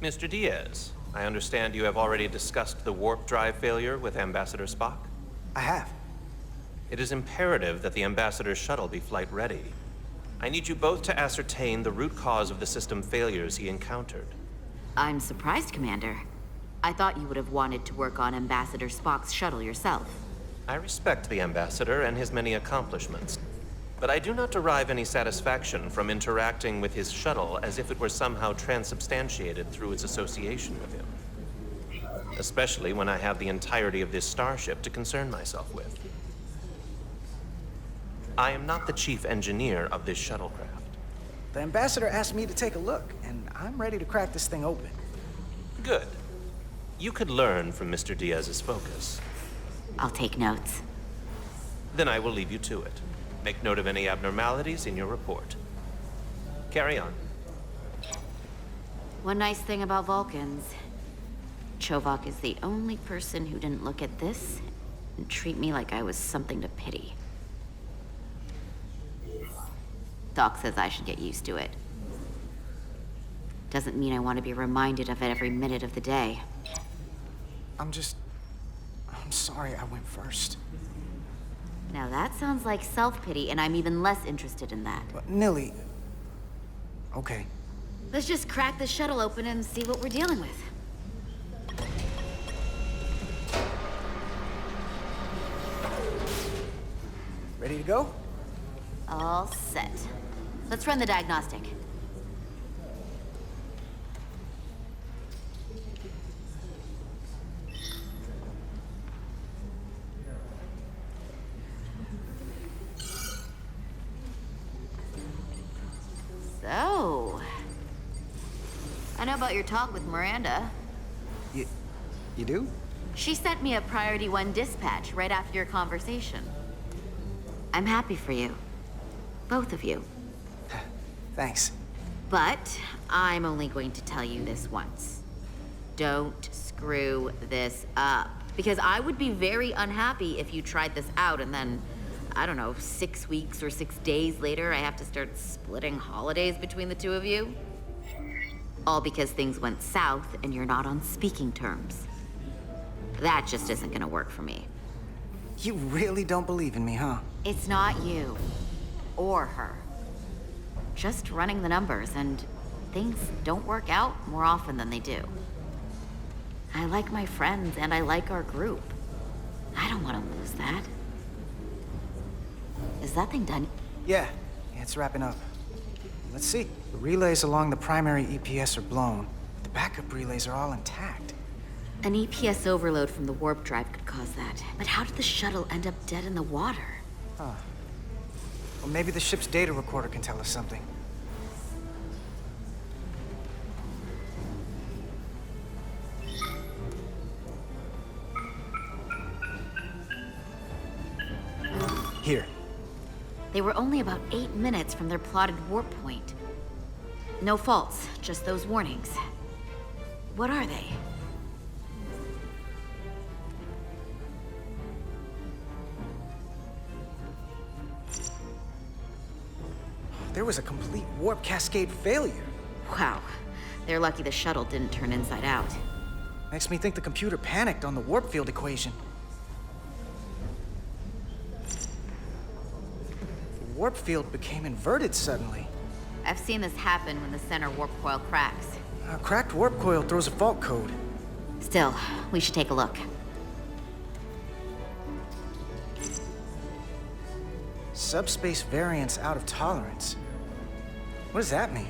Mr. Diaz, I understand you have already discussed the warp drive failure with Ambassador Spock? I have. It is imperative that the Ambassador's shuttle be flight ready. I need you both to ascertain the root cause of the system failures he encountered. I'm surprised, Commander. I thought you would have wanted to work on Ambassador Spock's shuttle yourself. I respect the Ambassador and his many accomplishments, but I do not derive any satisfaction from interacting with his shuttle as if it were somehow transubstantiated through its association with him. Especially when I have the entirety of this starship to concern myself with. I am not the chief engineer of this shuttlecraft. The Ambassador asked me to take a look, and I'm ready to crack this thing open. Good. You could learn from Mr. Diaz's focus. I'll take notes. Then I will leave you to it. Make note of any abnormalities in your report. Carry on. One nice thing about Vulcans. Chovak is the only person who didn't look at this and treat me like I was something to pity. Doc says I should get used to it. Doesn't mean I want to be reminded of it every minute of the day. I'm sorry I went first. Now that sounds like self-pity, and I'm even less interested in that. But Nilly... Okay. Let's just crack the shuttle open and see what we're dealing with. Ready to go? All set. Let's run the diagnostic. So, I know about your talk with Miranda. You do? She sent me a Priority 1 dispatch right after your conversation. I'm happy for you. Both of you. Thanks. But I'm only going to tell you this once. Don't screw this up. Because I would be very unhappy if you tried this out and then, I don't know, 6 weeks or 6 days later, I have to start splitting holidays between the two of you. All because things went south and you're not on speaking terms. That just isn't gonna work for me. You really don't believe in me, huh? It's not you. Or her. Just running the numbers, and things don't work out more often than they do. I like my friends, and I like our group. I don't want to lose that. Is that thing done? Yeah, it's wrapping up. Let's see. The relays along the primary EPS are blown. The backup relays are all intact. An EPS overload from the warp drive could cause that. But how did the shuttle end up dead in the water? Huh. Well, maybe the ship's data recorder can tell us something. Here. They were only about 8 minutes from their plotted warp point. No faults, just those warnings. What are they? There was a complete warp cascade failure. Wow. They're lucky the shuttle didn't turn inside out. Makes me think the computer panicked on the warp field equation. The warp field became inverted suddenly. I've seen this happen when the center warp coil cracks. A cracked warp coil throws a fault code. Still, we should take a look. Subspace variance out of tolerance. What does that mean?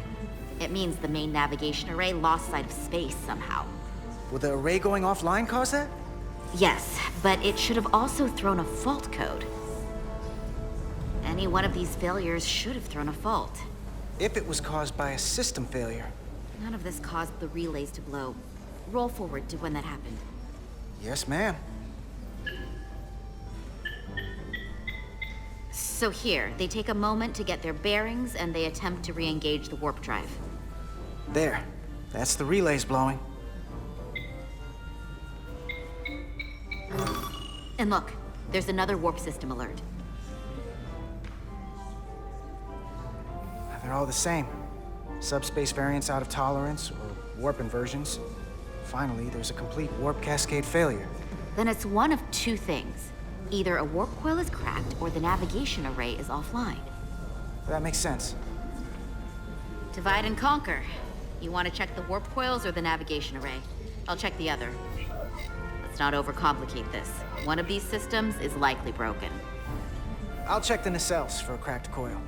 It means the main navigation array lost sight of space somehow. Will the array going offline cause that? Yes, but it should have also thrown a fault code. Any one of these failures should have thrown a fault. If it was caused by a system failure. None of this caused the relays to blow. Roll forward to when that happened. Yes, ma'am. So here, they take a moment to get their bearings and they attempt to re-engage the warp drive. There. That's the relays blowing. And look, there's another warp system alert. They're all the same. Subspace variance out of tolerance, or warp inversions. Finally, there's a complete warp cascade failure. Then it's one of two things. Either a warp coil is cracked or the navigation array is offline. That makes sense. Divide and conquer. You want to check the warp coils or the navigation array? I'll check the other. Let's not overcomplicate this. One of these systems is likely broken. I'll check the nacelles for a cracked coil.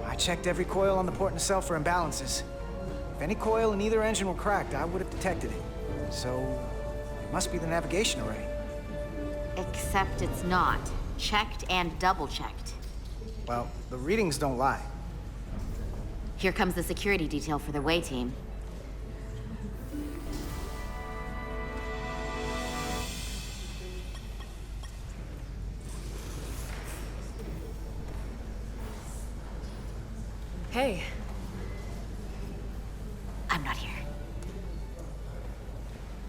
I checked every coil on the port nacelle for imbalances. If any coil in either engine were cracked, I would have detected it. So, it must be the navigation array. Except it's not. Checked and double-checked. Well, the readings don't lie. Here comes the security detail for the way team. Hey. I'm not here.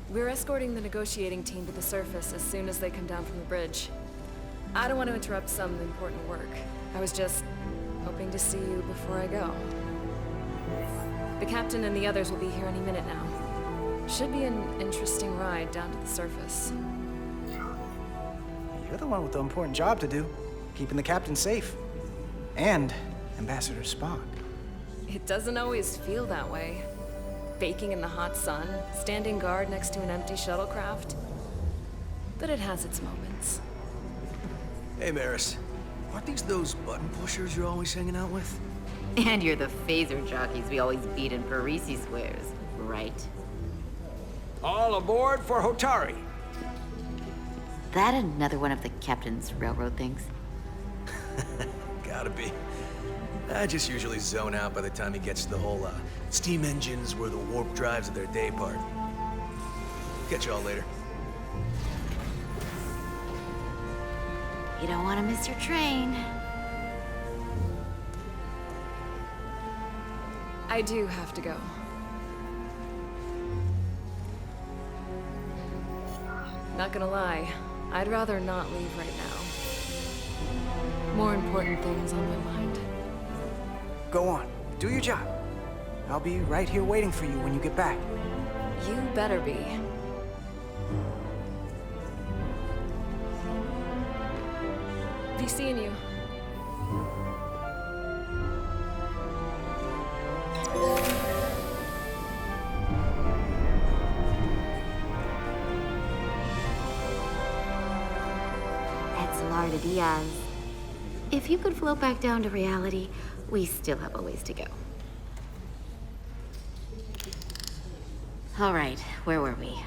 We're escorting the negotiating team to the surface as soon as they come down from the bridge. I don't want to interrupt some important work. I was just hoping to see you before I go. The captain and the others will be here any minute now. Should be an interesting ride down to the surface. You're the one with the important job to do, keeping the captain safe. And Ambassador Spock. It doesn't always feel that way. Baking in the hot sun, standing guard next to an empty shuttlecraft. But it has its moments. Hey, Maris. Aren't these those button pushers you're always hanging out with? And you're the phaser jockeys we always beat in Parisi squares, right? All aboard for Hotari. That another one of the captain's railroad things? Gotta be. I just usually zone out by the time he gets to the whole, steam engines were the warp drives of their day part. Catch y'all later. You don't want to miss your train. I do have to go. Not gonna lie, I'd rather not leave right now. More important things on my mind. Go on, do your job. I'll be right here waiting for you when you get back. You better be. Be seeing you. It's Diaz. If you could float back down to reality, we still have a ways to go. All right, where were we?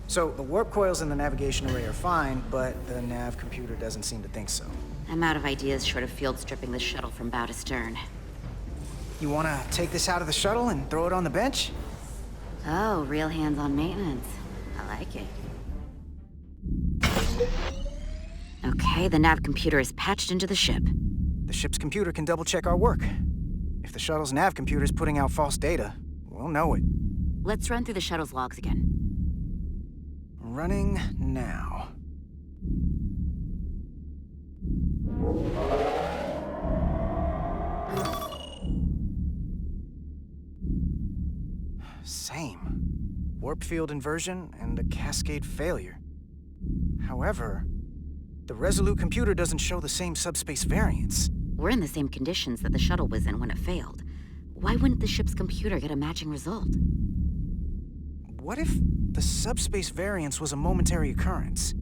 So, the warp coils in the navigation array are fine, but the nav computer doesn't seem to think so. I'm out of ideas short of field stripping the shuttle from bow to stern. You wanna take this out of the shuttle and throw it on the bench? Oh, real hands-on maintenance. I like it. Okay, the nav computer is patched into the ship. The ship's computer can double-check our work. If the shuttle's nav computer is putting out false data, we'll know it. Let's run through the shuttle's logs again. Running now. Same. Warp field inversion and a cascade failure. However, the Resolute computer doesn't show the same subspace variance. We're in the same conditions that the shuttle was in when it failed. Why wouldn't the ship's computer get a matching result? What if the subspace variance was a momentary occurrence?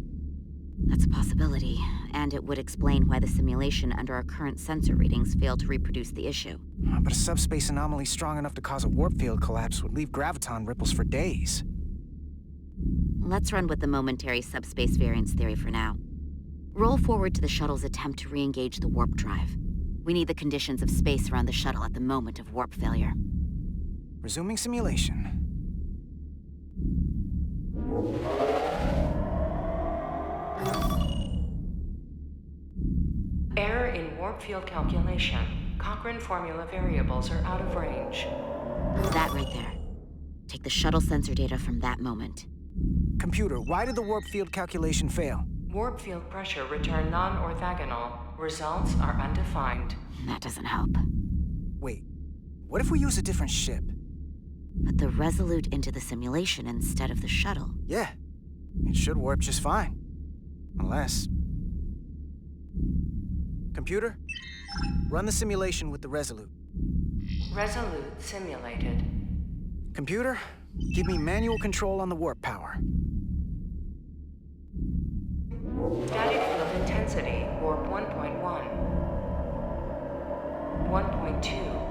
That's a possibility, and it would explain why the simulation under our current sensor readings failed to reproduce the issue. But a subspace anomaly strong enough to cause a warp field collapse would leave graviton ripples for days. Let's run with the momentary subspace variance theory for now. Roll forward to the shuttle's attempt to re-engage the warp drive. We need the conditions of space around the shuttle at the moment of warp failure. Resuming simulation. Error in warp field calculation. Cochrane formula variables are out of range. That right there. Take the shuttle sensor data from that moment. Computer, why did the warp field calculation fail? Warp field pressure returned non-orthogonal. Results are undefined. That doesn't help. Wait, what if we use a different ship? Put the Resolute into the simulation instead of the shuttle. Yeah, it should warp just fine. Unless... Computer, run the simulation with the Resolute. Resolute simulated. Computer, give me manual control on the warp power. Static field intensity, warp 1.1. 1.2.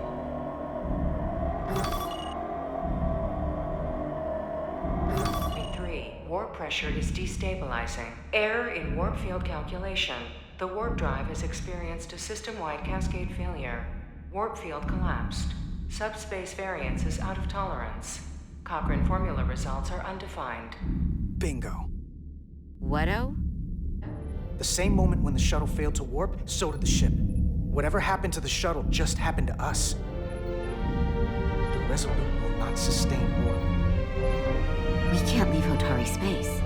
Warp pressure is destabilizing. Error in warp field calculation. The warp drive has experienced a system-wide cascade failure. Warp field collapsed. Subspace variance is out of tolerance. Cochrane formula results are undefined. Bingo. What-o? The same moment when the shuttle failed to warp, so did the ship. Whatever happened to the shuttle just happened to us. The Resolute will not sustain warp. We can't leave Hotari space.